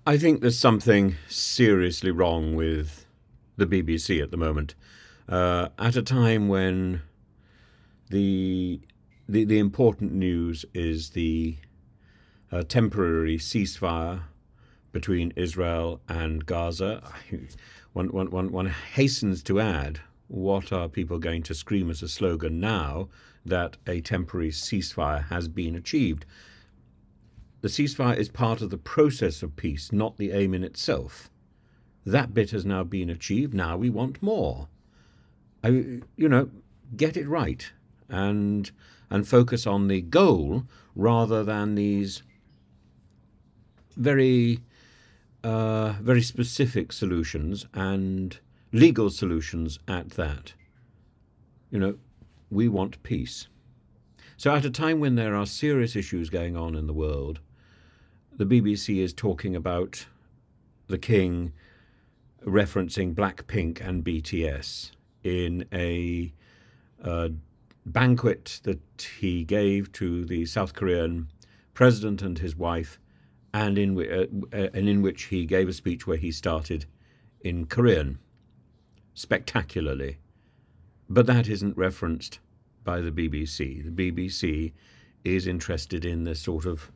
I think there's something seriously wrong with the BBC at the moment. At a time when the the important news is the temporary ceasefire between Israel and Gaza. One hastens to add, what are people going to scream as a slogan now that a temporary ceasefire has been achieved? The ceasefire is part of the process of peace, not the aim in itself. That bit has now been achieved. Now we want more. You know, get it right and focus on the goal rather than these very very specific solutions and legal solutions at that. You know, we want peace. So at a time when there are serious issues going on in the world, the BBC is talking about the King referencing Blackpink and BTS in a banquet that he gave to the South Korean president and his wife, and in which he gave a speech where he started in Korean spectacularly. But that isn't referenced by the BBC. The BBC is interested in this sort of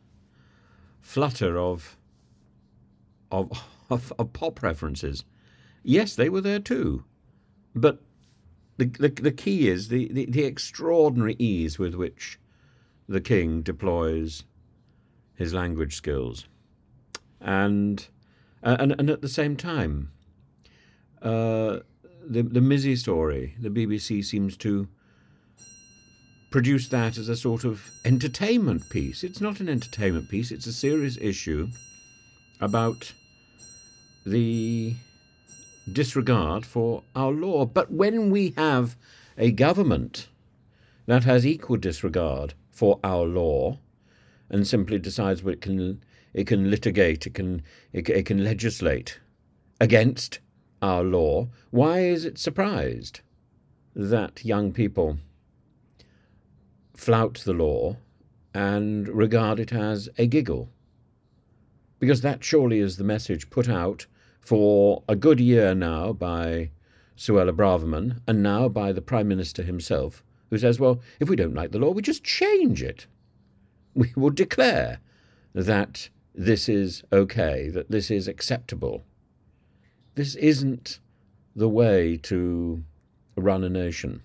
flutter of pop references. Yes, they were there too, but the key is the extraordinary ease with which the King deploys his language skills, and at the same time, the Mizzy story, the BBC seems to produce that as a sort of entertainment piece. It's not an entertainment piece. It's a serious issue about the disregard for our law. But when we have a government that has equal disregard for our law and simply decides it can litigate, it can legislate against our law, why is it surprised that young people flout the law and regard it as a giggle? Because that surely is the message put out for a good year now by Suella Braverman and now by the Prime Minister himself, who says, well, if we don't like the law, we just change it. We will declare that this is okay, that this is acceptable. This isn't the way to run a nation.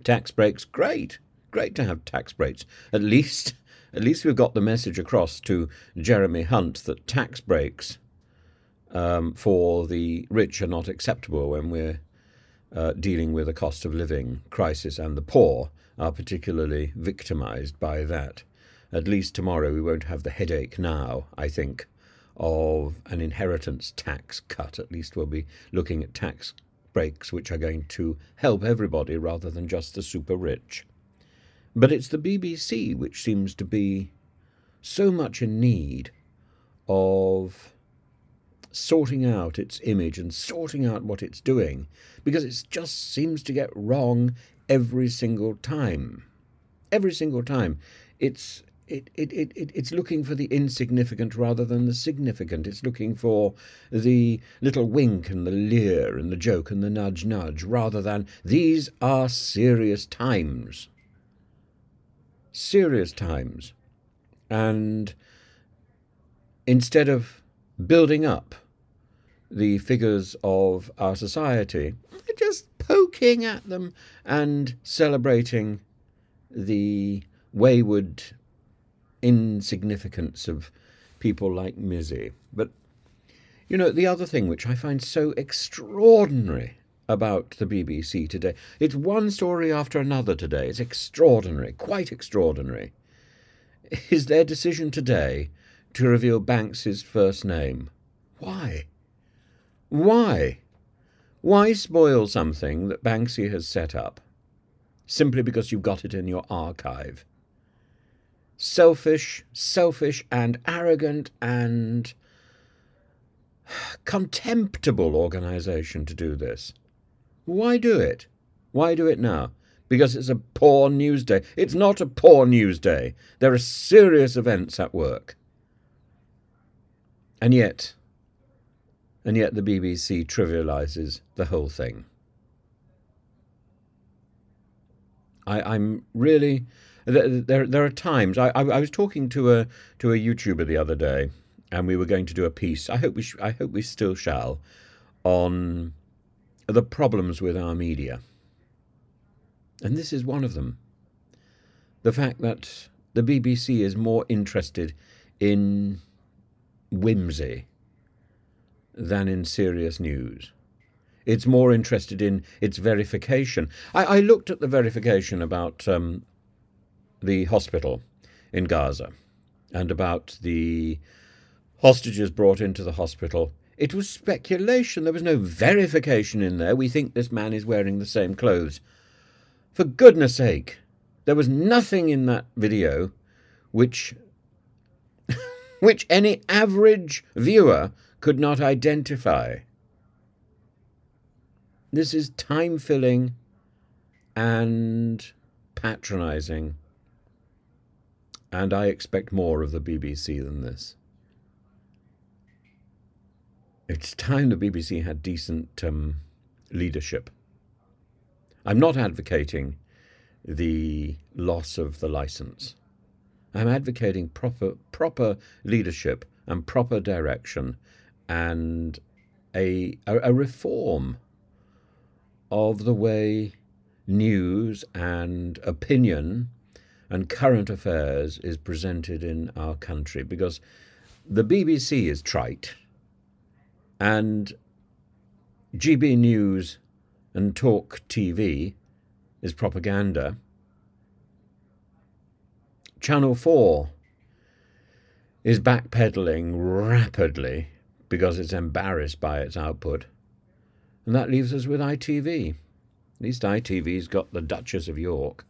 Tax breaks, great. Great to have tax breaks. At least we've got the message across to Jeremy Hunt that tax breaks for the rich are not acceptable when we're dealing with a cost of living crisis, and the poor are particularly victimised by that. At least tomorrow we won't have the headache now, I think, of an inheritance tax cut. At least we'll be looking at tax breaks which are going to help everybody rather than just the super rich. But it's the BBC which seems to be so much in need of sorting out its image and sorting out what it's doing, because it just seems to get wrong every single time. Every single time. It's looking for the insignificant rather than the significant. It's looking for the little wink and the leer and the joke and the nudge rather than these are serious times. Serious times. And instead of building up the figures of our society, just poking at them and celebrating the wayward insignificance of people like Mizzy. But, you know, the other thing which I find so extraordinary about the BBC today, it's one story after another today, it's extraordinary, quite extraordinary, is their decision today to reveal Banksy's first name. Why? Why? Why spoil something that Banksy has set up simply because you've got it in your archive? Selfish and arrogant and contemptible organisation to do this. Why do it? Why do it now? Because it's a poor news day. It's not a poor news day. There are serious events at work. And yet the BBC trivialises the whole thing. I'm really... There are times... I was talking to a YouTuber the other day, and we were going to do a piece, I hope we still shall, on the problems with our media. And this is one of them. The fact that the BBC is more interested in whimsy than in serious news. It's more interested in its verification. I looked at the verification about the hospital in Gaza and about the hostages brought into the hospital. It was speculation. There was no verification in there. We think this man is wearing the same clothes. For goodness sake, there was nothing in that video which any average viewer could not identify. This is time-filling and patronising, and I expect more of the BBC than this. It's time the BBC had decent leadership. I'm not advocating the loss of the licence. I'm advocating proper leadership and proper direction and a reform of the way news and opinion and current affairs is presented in our country, because the BBC is trite and GB News and Talk TV is propaganda. Channel 4 is backpedaling rapidly because it's embarrassed by its output. And that leaves us with ITV. At least ITV's got the Duchess of York.